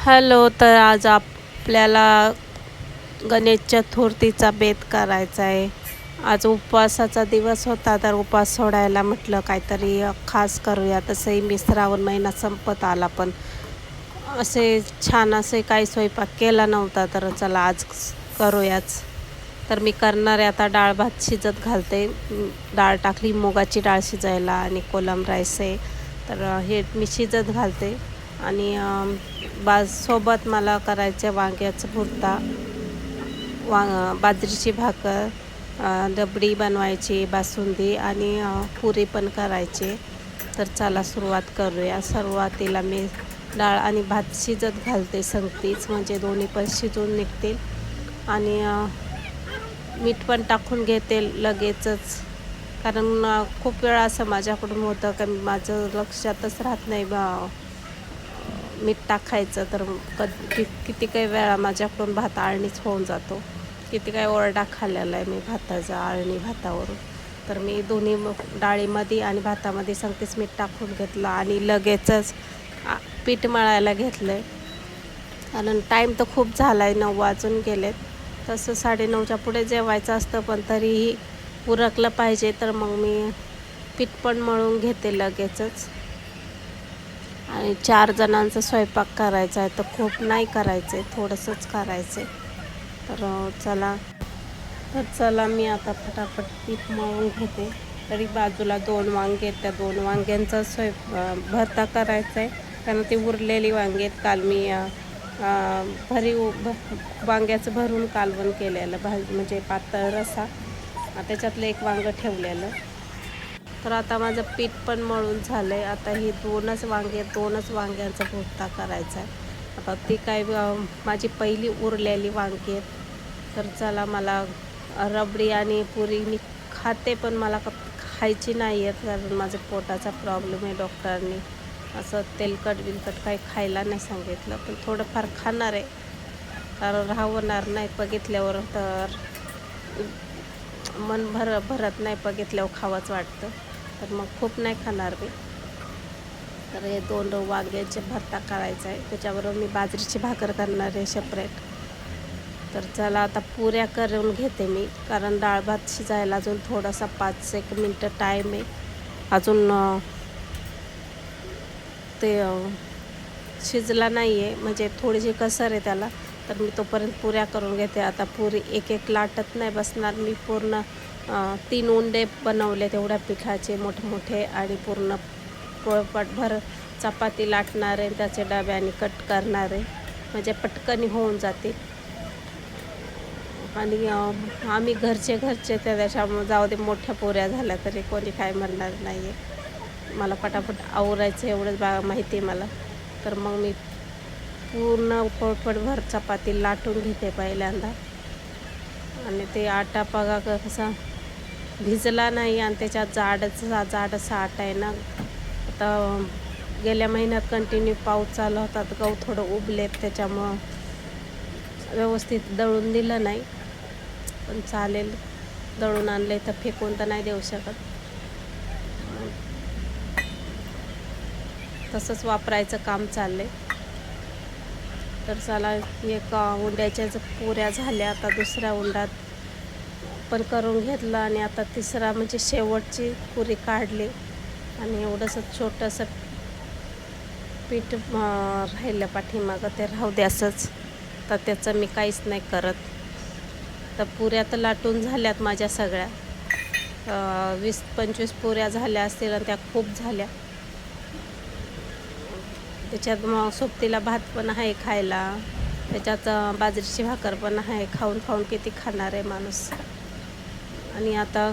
Hello. तर आज आपल्याला गणेश चतुर्थीचा बेत करायचा आहे. आज उपवासाचा दिवस होता, तर उपवास सोडायला म्हटलं काहीतरी खास करूया. तसंही मी श्रावण महिना संपत आला, पण असे छान असे काही स्वयंपाक केला नव्हता, तर चला आज करूयाच. तर मी करणार आहे आता डाळ भात शिजत घालते. डाळ टाकली, मुगाची डाळ शिजायला, आणि कोलम राईस आहे. तर हे मी शिजत घालते. आणि सोबत मला करायचं वांग्याचं भुर्ता, बाजरीची भाकर, रबडी बनवायची, बासुंदी, आणि पुरी पण करायची. तर चला सुरुवात करूया. सुरुवातीला मी डाळ आणि भात शिजत घालते संगतीच, म्हणजे दोन्ही पण शिजून निघतील. आणि मीठ पण टाकून घेते लगेचच, कारण खूप वेळा असं माझ्याकडून होतं का माझं लक्षातच राहत नाही मीठ टाकायचं. तर किती काही वेळा माझ्याकडून भात आळणीच होऊन जातो. किती काही ओरडा खाल्लेला आहे मी भाताचा, आळणी भातावरून. तर मी दोन्ही डाळीमध्ये आणि भातामध्ये संगतीच मीठ टाकून घेतलं आणि लगेचच पीठ मळायला घेतलं आहे. कारण टाईम तर खूप झाला आहे, 9 वाजून गेलेत. तसं 9:30च्या पुढे जेवायचं असतं, पण तरीही उरकलं पाहिजे. तर मग मी पीठ पण मळून घेते लगेचच. आणि 4 जणांचा स्वयंपाक करायचा आहे, तर खूप नाही करायचं आहे, थोडंसंच करायचं आहे. तर चला मी आता फटाफट पीठ मळून घेते. तरी बाजूला 2 वांगे आहेत, त्या 2 वांग्यांचा भरता करायचा आहे. कारण ती उरलेली वांगी आहेत. काल मी वांग्याचं भरून कालवण केलेलं, म्हणजे पातळ रस्सा, त्याच्यातलं एक वांगं ठेवलेलं. तर आता माझं पीठ पण मळून झालं आहे. आता ही 2च वांग्यांचा भुर्ता करायचा आहे. आता ती काय माझी पहिली उरलेली वांगी आहेत. तर चला, मला रबडी आणि पुरी मी खाते, पण मला खायची नाही आहेत, कारण माझं पोटाचा प्रॉब्लेम आहे. डॉक्टरांनी असं तेलकट काही खायला नाही सांगितलं, पण थोडंफार खाणार आहे, कारण राहणार नाही बघितल्यावर. तर मन भरत नाही, बघितल्यावर खावंच वाटतं. तर मग खूप नाही खाणार मी. तर हे 2 वांग्याचे भरता करायचा आहे. त्याच्याबरोबर मी बाजरीची भाकर करणार आहे सेपरेट. तर चला आता पुऱ्या करून घेते मी, कारण डाळ भात शिजायला अजून थोडासा 5-1 मिनटं टाईम आहे. अजून ते शिजला नाही आहे, म्हणजे थोडीशी कसर आहे त्याला. तर मी तोपर्यंत पुऱ्या करून घेते. आता पुरी एक लाटत नाही बसणार मी. पूर्ण 3 उंडे बनवले तेवढ्या पिठाचे मोठे, आणि पूर्ण पोळपाटभर चपाती लाटणार आहे, त्याचे डब्याने कट करणार आहे, म्हणजे पटकन होऊन जाते. आणि आम्ही घरचे त्याच्यामुळे जाऊ दे, मोठ्या पोऱ्या झाल्या तरी कोणी काय म्हणणार नाही आहे. मला पटापट आवरायचं एवढंच माहिती आहे मला. तर मग मी पूर्ण पोळपाटभर चपाती लाटून घेते पहिल्यांदा. आणि ते आटा बघा कसा भिजला नाही, आणि त्याच्यात जाडसा आटा आहे ना. आता गेल्या महिन्यात कंटिन्यू पाऊस चालू होता, तर गहू थोडं उबलेत, त्याच्यामुळं व्यवस्थित दळून दिलं नाही. पण चालेल, दळून आणले तर फेकून तर नाही देऊ शकत, तसंच वापरायचं काम चाललं आहे. तर चला, एक उंड्याच्या पुऱ्या झाल्या. आता दुसऱ्या उंडात पण करून घेतलं, आणि आता तिसरा म्हणजे शेवटची पुरी काढली. आणि एवढंसं छोटंसं पीठ राहिलं पाठीमागं, ते राहू दे असंच. तर त्याचं मी काहीच नाही करत. तर पुऱ्या तर लाटून झाल्यात माझ्या सगळ्या. 20-25 पुऱ्या झाल्या असतील, आणि त्या खूप झाल्या. त्याच्यात मग सोबतीला भात पण आहे खायला, त्याच्यात बाजरीची भाकर पण आहे. खाऊन किती खाणार आहे माणूस. आणि आता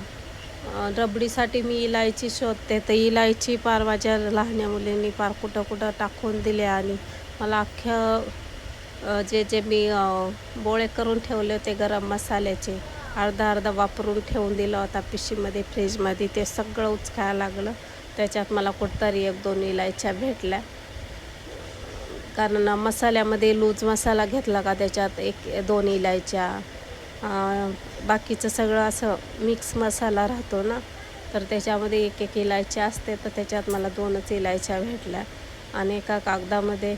रबडीसाठी मी इलायची शोधते. तर इलायची पार माझ्या लहान्या मुलींनी पार कुठं टाकून दिल्या, आणि मला जे मी बोळे करून ठेवले होते गरम मसाल्याचे, अर्धा वापरून ठेवून दिला होता पिशवीमध्ये, फ्रीजमध्ये, ते सगळं उचकायला लागलं. त्याच्यात मला कुठंतरी 1-2 इलायच्या भेटल्या. कारण मसाल्यामध्ये लूज मसाला घेतला का त्याच्यात 1-2 इलायच्या, बाकीचं सगळं असं मिक्स मसाला राहतो ना, तर त्याच्यामध्ये 1-1 इलायची असते. तर त्याच्यात मला 2च इलायच्या भेटल्या. आणि एका कागदामध्ये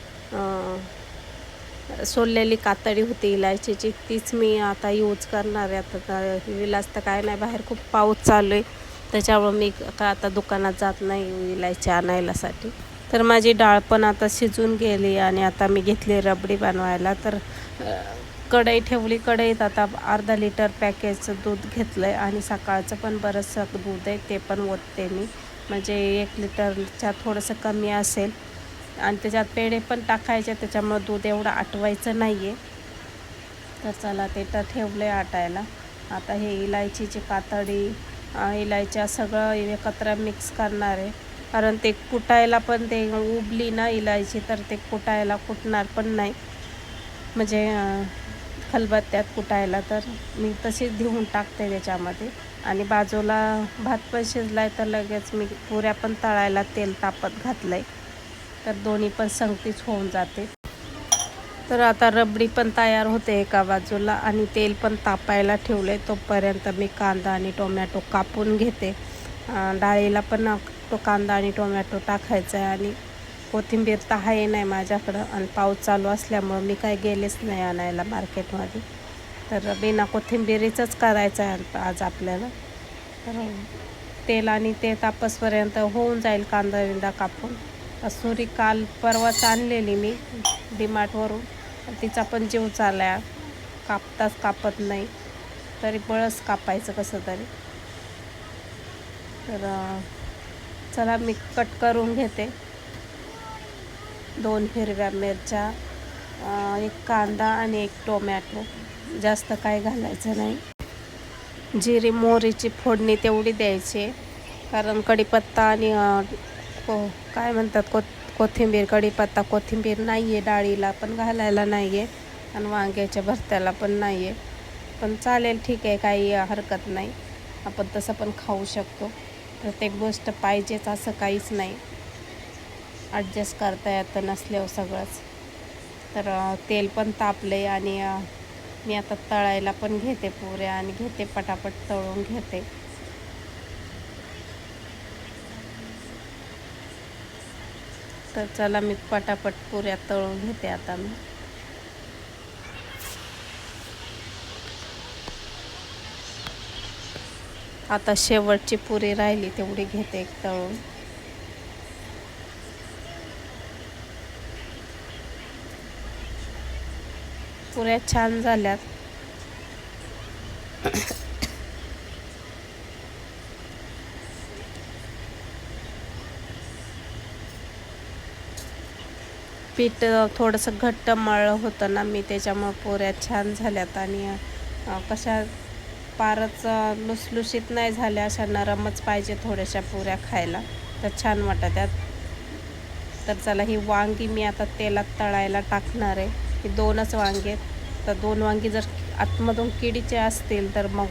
सोललेली कातडी होती इलायचीची, तीच मी आता यूज करणार आहे. आता विलास तर काय नाही, बाहेर खूप पाऊस चालू आहे, त्याच्यामुळं मी आता दुकानात जात नाही इलायची आणायलासाठी. तर माझी डाळ पण आता शिजून गेली आणि आता मी घेतली रबडी बनवायला. तर कढई ठेवली, कढईत आता अर्धा लिटर पॅकेजचं दूध घेतलं आहे आणि सकाळचं पण बरंचसं दूध आहे, ते पण ओतते मी, म्हणजे 1 लिटरच्या थोडंसं कमी असेल. आणि त्याच्यात पेढे पण टाकायचे, त्याच्यामुळं दूध एवढं आटवायचं नाही आहे. तर चला ते तर ठेवलं आहे आटायला. आता हे इलायचीची कातडी, इलायच्या सगळं एकत्र मिक्स करणार आहे, कारण ते कुटायला पण ते उबली ना इलायची, तर ते कुटणार पण नाही, म्हणजे खलबत्त्यात कुटायला. तर मी तशीच धुवून टाकते त्याच्यामध्ये. आणि बाजूला भात पण शिजला आहे, तर लगेच मी पुऱ्या पण तळायला तेल तापत घातलं आहे, तर दोन्ही पण संगतीच होऊन जाते. तर आता रबडी पण तयार होते एका बाजूला आणि तेल पण तापायला ठेवले. तोपर्यंत मी कांदा आणि टोमॅटो कापून घेते. डाळीला पण तो कांदा आणि टोमॅटो टाकायचा आहे आणि कोथिंबीर तर आहे नाही माझ्याकडं, आणि पाऊस चालू असल्यामुळं मी काय गेलेच नाही आणायला मार्केटमध्ये. तर बिना कोथिंबीरीचंच करायचं आहे आज आपल्याला. तर तेल आणि ते तापसपर्यंत होऊन जाईल कांदा बिंदा कापून. सुरी काल परवाच आणलेली मी डीमार्टवरून, तिचा पण जीव चालला, कापताच कापत नाही, तरी बळच कापायचं कसं तरी. तर चला मी कट करून घेते. 2 हिरव्या मिरच्या, 1 कांदा आणि 1 टोमॅटो, जास्त काय घालायचं नाही. जिरी मोहरीची फोडणी तेवढी द्यायची, कारण कढीपत्ता आणि काय म्हणतात कोथिंबीर, कढीपत्ता कोथिंबीर नाही आहे, डाळीला पण घालायला नाही आहे आणि वांग्याच्या भरत्याला पण नाही आहे. पण चालेल, ठीक आहे, काही हरकत नाही, आपण तसं पण खाऊ शकतो. प्रत्येक गोष्ट पाहिजेच असं काहीच नाही, ॲडजस्ट करता येतं नसल्यावर सगळंच. तर तेल पण तापले आणि मी आता तळायला पण घेते पुऱ्या आणि घेते पटापट तळून घेते. तर चला मी पटापट पुऱ्या तळून घेते आता मी. आता शेवटची पुरी राहिली तेवढी घेते एक तळून. पुऱ्या छान झाल्यात. पीठ थोडंसं घट्ट मळलं होतं ना मी, त्याच्यामुळं पुऱ्या छान झाल्यात आणि कशा फारच लुसलुशीत नाही झाल्या, अशा नरमच पाहिजे थोड्याशा पुऱ्या खायला, तर छान वाटतात. तर चला ही वांगी मी आता तेलात तळायला टाकणार आहे. ही 2च वांगे आहेत. तर 2 वांगी जर आतमधून किडीचे असतील तर मग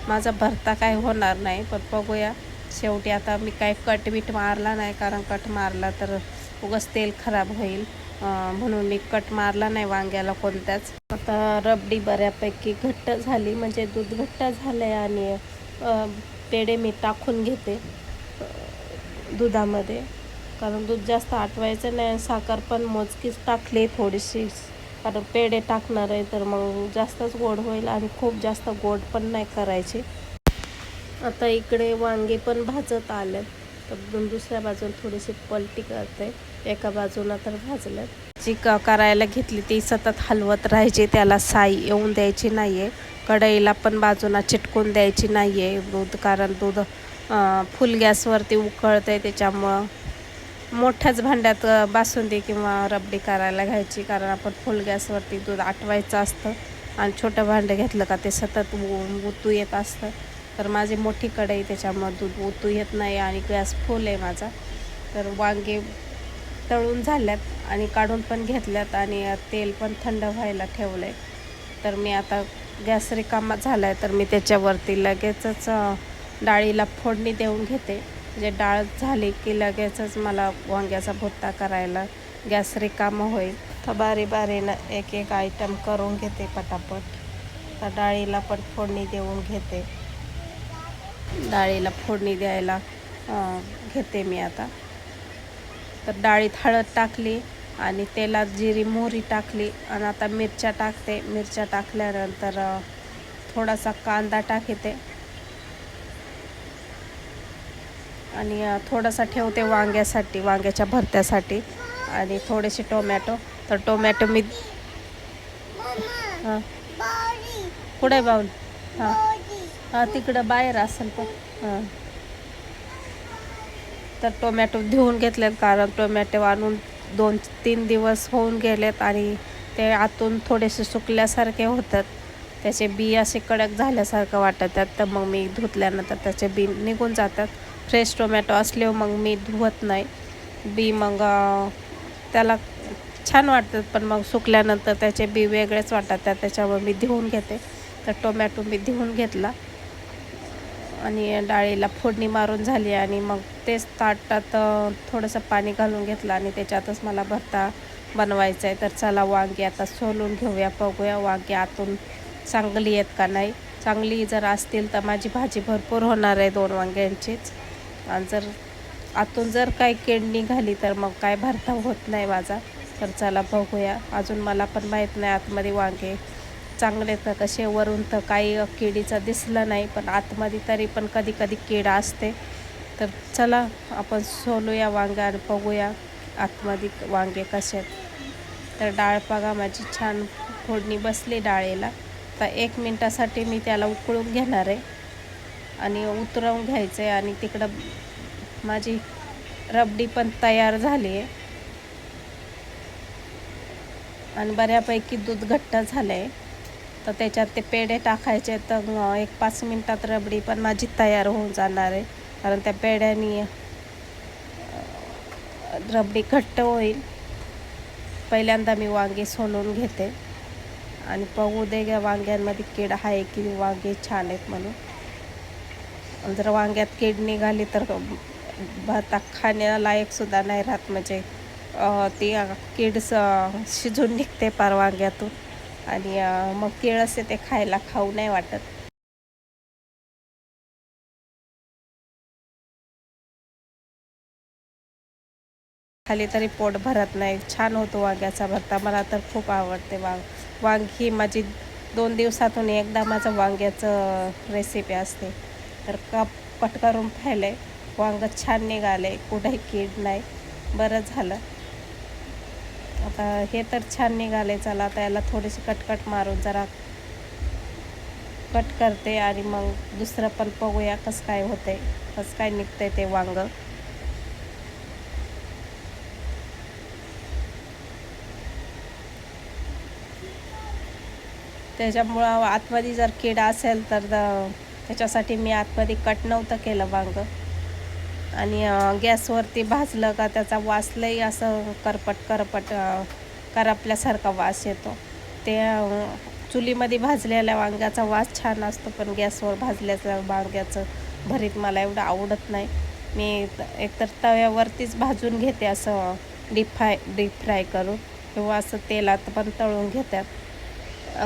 माझा भरता काय होणार नाही, पण बघूया. शेवटी आता मी काय कट मारला नाही, कारण कट मारला तर उगाच तेल खराब होईल, म्हणून मी कट मारला नाही वांग्याला कोणत्याच. आता रबडी बऱ्यापैकी घट्ट झाली, म्हणजे दूध घट्ट झालं आहे आणि पेढे मी टाकून घेते दुधामध्ये, कारण दूध जास्त आटवायचं नाही. साखर पण मोजकीच टाकली थोडीशी, कारण पेढे टाकणार आहे, तर मग जास्तच गोड होईल आणि खूप जास्त गोड पण नाही करायचे. आता इकडे वांगे पण भाजत आले, तर दुसऱ्या बाजूला थोडीशी पलटी करते. एका बाजूला तर भाजलं. जी करायला घेतली ती सतत हलवत राहायची, त्याला साई येऊन द्यायची नाही आहे. कढईला पण बाजूला चिटकून द्यायची नाही आहे दूध, कारण दूध फुल गॅसवरती उकळतं आहे, त्याच्यामुळं मोठ्याच भांड्यात बासुंदी किंवा रबडी करायला घ्यायची, कारण आपण फुल गॅसवरती दूध आटवायचं असतं आणि छोटं भांडं घेतलं का ते सतत उतू येत असतं. तर माझी मोठी कढई, त्याच्यामुळं दूध उतू येत नाही आणि गॅस फुल आहे माझा. तर वांगे तळून झाल्यात आणि काढून पण घेतल्यात आणि तेल पण थंड व्हायला ठेवलं आहे. तर मी आता गॅस रिकामा झाला आहे, तर मी त्याच्यावरती लगेचच डाळीला फोडणी देऊन घेते, म्हणजे डाळ झाली की लगेचच मला वांग्याचा भुर्ता करायला गॅस रिकामा होईल. तर बारीनं एक एक आयटम करून घेते पटापट. तर डाळीला पण फोडणी देऊन घेते. डाळीला फोडणी द्यायला घेते मी आता. तर डाळीत हळद टाकली आणि तेलात जिरी मोहरी टाकली आणि आता मिरच्या टाकते. मिरच्या टाकल्यानंतर थोडासा कांदा टाकते आणि थोडासा ठेवते वांग्यासाठी, वांग्याच्या भरत्यासाठी, आणि थोडेसे टोमॅटो. तर टोमॅटो मी हां पुढे बाऊल हां हां तिकडं बाहेर असेल पण हां. तर टोमॅटो धुवून घेतलेत, कारण टोमॅटो आणून 2-3 दिवस होऊन गेलेत आणि ते आतून थोडेसे सुकल्यासारखे होतात. त्याचे बी असे कडक झाल्यासारखं वाटतात. तर मग मी धुतल्यानंतर त्याचे बी निघून जातात. फ्रेश टोमॅटो असल्यावर मग मी धुवत नाही बी. मग त्याला छान वाटतात, पण मग सुकल्यानंतर त्याचे बी वेगळेच वाटतात. त्याच्यामुळे मी धुवून घेते. तर टोमॅटो मी धुवून घेतला आणि डाळीला फोडणी मारून झाली आणि मग तेच ताटात थोडंसं पाणी घालून घेतलं आणि त्याच्यातच मला भरता बनवायचा आहे. तर चला वांगी आता सोलून घेऊया, बघूया वांगी आतून चांगली आहेत का नाही. चांगली जर असतील तर माझी भाजी भरपूर होणार आहे 2 वांग्यांचीच. आणि जर आतून जर काही कीड निघाली तर मग काय भरता होत नाही माझा. तर चला बघूया. अजून मला पण माहीत नाही आतमध्ये वांगे चांगले तर कसे. वरून तर काही किडीचं दिसलं नाही, पण आतमध्ये तरी पण कधी कधी कीड असते. तर चला आपण सोलूया वांगे आणि बघूया आतमध्ये वांगे कसे आहेत. तर डाळ बघा माझी छान फोडणी बसली डाळीला. तर 1 मिनटासाठी मी त्याला उकळून घेणार आहे आणि उतरवून घ्यायचं आहे. आणि तिकडं माझी रबडी पण तयार झाली आहे आणि बऱ्यापैकी दूध घट्ट झालं आहे. तर त्याच्यात ते पेढे टाकायचे. तर 1-5 मिनटात रबडी पण माझी तयार होऊन जाणार आहे, कारण त्या पेढ्यानी रबडी घट्ट होईल. पहिल्यांदा मी वांगे सोलून घेते आणि बघू दे वांग्यांमध्ये कीड आहे की वांगे छान आहेत म्हणून. जर वांग्यात कीड निघाली तर भाता खाण्यालायकसुद्धा नाही राहत. म्हणजे ती कीड शिजून निघते पार वांग्यातून आणि मग केळस ते खायला खाऊ नाही वाटत. खाली तरी पोट भरत नाही. छान होतो वांग्याचा भरता. मला तर खूप आवडते वांगी माझी 2 दिवसातून एकदा माझं वांग्याचं रेसिपी असते. तर कट करून पाहिलं वांगं छान निघाले, कुठेही कीड नाही. बरं झालं. आता हे तर छान निघाले. चला आता याला थोडीशी कटकट मारून जरा कट करते आणि मग दुसरं पण बघूया कसं काय होते, कसं काय निघतंय ते वांगं. त्याच्यामुळं आतमध्ये जर कीड असेल तर त्याच्यासाठी मी आतमध्ये कट नव्हतं केलं वांगं. आणि गॅसवरती भाजलं का त्याचा वास लई असं करपट करपल्यासारखा वास येतो. ते चुलीमध्ये भाजलेल्या वांग्याचा वास छान असतो, पण गॅसवर भाजल्याचं वांग्याचं भरीत मला एवढं आवडत नाही. मी एकतर तव्यावरतीच भाजून घेते, असं डीप फ्राय करून, किंवा असं तेलात पण तळून घेतात.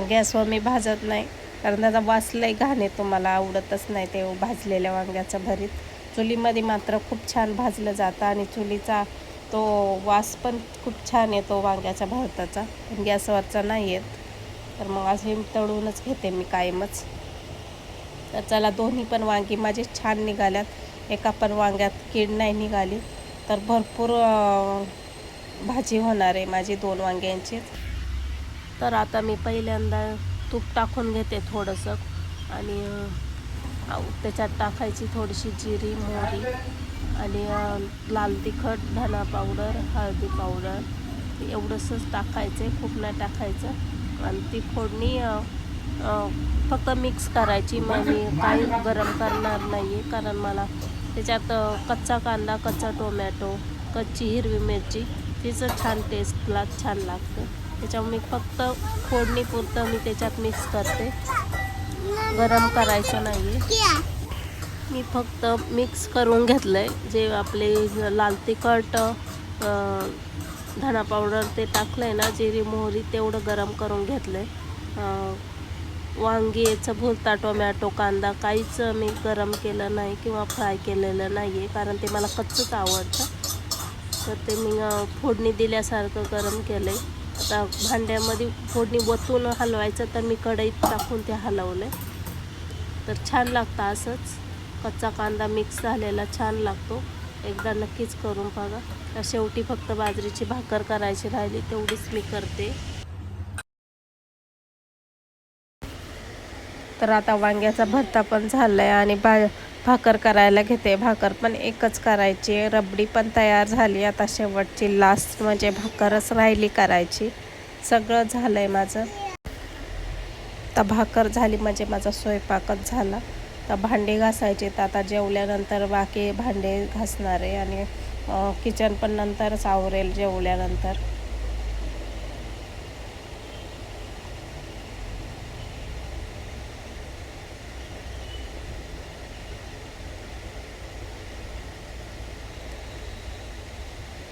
गॅसवर मी भाजत नाही, कारण त्याचा वास लई घाण येतो. मला आवडतच नाही ते भाजलेल्या वांग्याचं भरीत. चुलीमध्ये मात्र खूप छान भाजलं जातं आणि चुलीचा तो वास पण खूप छान येतो वांग्याच्या भरताचा, पण गॅसवरचा नाही येत. तर मग असे तळूनच घेते मी कायमच. तर चला दोन्ही पण वांगी माझी छान निघाल्यात. एका पण वांग्यात कीड नाही निघाली. तर भरपूर भाजी होणार आहे माझी 2 वांग्यांची. तर आता मी पहिल्यांदा तूप टाकून घेते थोडंसं आणि त्याच्यात टाकायची थोडीशी जिरी मोहरी आणि लाल तिखट, धना पावडर, हळदी पावडर एवढंसंच टाकायचं, खूप नाही टाकायचं. आणि ती फोडणी फक्त मिक्स करायची. मग मी काही गरम करणार नाही आहे, कारण मला त्याच्यात कच्चा कांदा, कच्चा टोमॅटो, कच्ची हिरवी मिरची तिचं छान टेस्टला छान लागतं. त्याच्यामुळे मी फक्त फोडणीपुरतं मी त्याच्यात मिक्स करते, गरम करायचं नाही आहे. मी फक्त मिक्स करून घेतलं आहे. जे आपले लाल तिखट, धना पावडर ते टाकलं आहे ना, जिरी मोहरी तेवढं गरम करून घेतलं आहे. वांगी याचं भुलता, टोमॅटो, कांदा काहीच मी गरम केलं नाही किंवा फ्राय केलेलं नाही आहे, कारण ते मला कच्चंच आवडतं. तर ते मी फोडणी दिल्यासारखं गरम केलं आहे. आता भांड्यामध्ये फोडणी वतून हलवायचं, तर मी कढईत टाकून ते हलवलं. तर छान लागतं असंच, कच्चा कांदा मिक्स झालेला छान लागतो. एकदा नक्कीच करून बघा. तर शेवटी फक्त बाजरीची भाकर करायची राहिली, तेवढीच मी करते. तर आता वांग्याचा भरता पण झाला आहे आणि भाकर करायला घेते. भाकर पण एकच करायची, रबडी पण तयार झाली. आता शेवटची लास्ट म्हणजे भाकरच राहिली करायची. सगळं झालं आहे माझं. आता भाकर झाली म्हणजे माझा स्वयंपाकच झाला. तर भांडे घासायचे, तर आता जेवल्यानंतर बाकी भांडे घासणार आहे आणि किचन पण नंतरच आवरेल जेवल्यानंतर.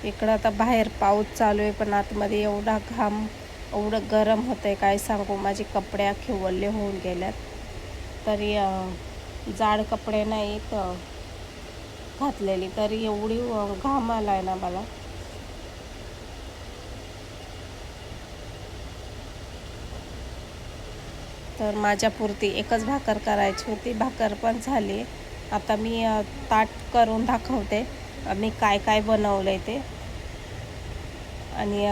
इकडं आता बाहेर पाऊस चालू आहे, पण आतमध्ये एवढा घाम, एवढं गरम होतं आहे काय सांगू. माझे कपडे अख्खे ओले होऊन गेल्यात. तरी जाड कपडे नाहीत घातलेली, तरी एवढी घाम आला आहे ना मला. तर माझ्यापुरती एकच भाकर करायची होती. भाकर पण झाली. आता मी ताट करून दाखवते मी काय काय बनवलं आहे ते. आणि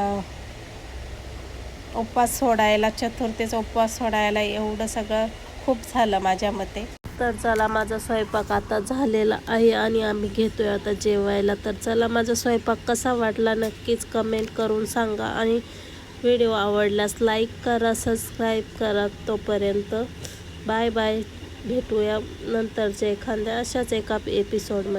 उपवास सोडायला, चतुर्थीचा उपवास सोडायला एवढं सगळं खूप झालं माझ्या मते. तर चला, माझा स्वयंपाक आता झालेला आहे आणि आम्ही घेतोय आता जेवायला. तर चला, माझा स्वयंपाक कसा वाटला नक्कीच कमेंट करून सांगा आणि व्हिडिओ आवडल्यास लाईक करा, सबस्क्राईब करा. तोपर्यंत बाय बाय. भेटूया नंतरच्या एखाद्या अशाच एका एपिसोडमध्ये.